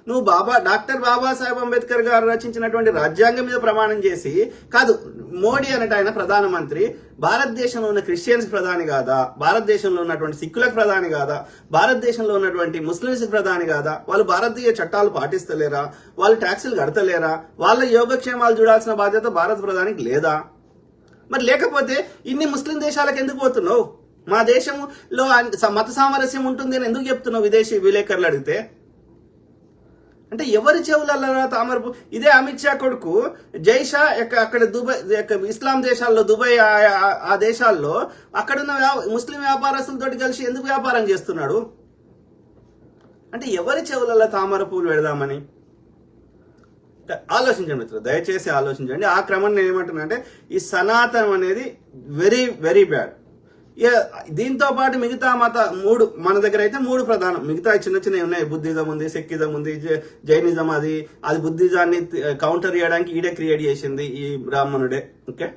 నువ్వు డాక్టర్ బాబాసాహెబ్ అంబేద్కర్ గారు రచించినటువంటి రాజ్యాంగం మీద ప్రమాణం చేసి కాదు, మోడీ అనేట ఆయన ప్రధానమంత్రి భారతదేశంలో ఉన్న క్రిస్టియన్స్ ప్రధాని కాదా, భారతదేశంలో ఉన్నటువంటి సిక్కులకు ప్రధాని కాదా, భారతదేశంలో ఉన్నటువంటి ముస్లింస్ ప్రధాని కాదా, వాళ్ళు భారతీయ చట్టాలు పాటిస్తలేరా, వాళ్ళు ట్యాక్సులు కడతలేరా, వాళ్ళ యోగక్షేమాలు చూడాల్సిన బాధ్యత భారత ప్రధానికి లేదా? మరి లేకపోతే ఇన్ని ముస్లిం దేశాలకు ఎందుకు పోతున్నావు? మా దేశంలో మత సామరస్యం ఉంటుంది అని ఎందుకు చెప్తున్నావు విదేశీ విలేకరులు అడిగితే? అంటే ఎవరి చెవులలో తామరపు? ఇదే అమిత్ షా కొడుకు జైషా అక్కడ దుబాయ్ ఇస్లాం దేశాల్లో, దుబాయ్ ఆ దేశాల్లో అక్కడున్న ముస్లిం వ్యాపారస్తులతో కలిసి ఎందుకు వ్యాపారం చేస్తున్నాడు? అంటే ఎవరి చెవులలో తామర పూలు పెడదామని ఆలోచించండి మిత్రులు, దయచేసి ఆలోచించండి. ఆ క్రమం నేను ఏమంటున్నా అంటే ఈ సనాతనం అనేది వెరీ వెరీ బ్యాడ్. దీంతో పాటు మిగతా మూడు మన దగ్గర అయితే మూడు ప్రధానం, మిగతా చిన్న చిన్నవి ఉన్నాయి. బుద్ధిజం ఉంది, సిక్కిజం ఉంది, జైనిజం. అది బుద్ధిజాన్ని కౌంటర్ చేయడానికి ఈడే క్రియేట్ చేసింది ఈ బ్రాహ్మణుడే. ఓకే.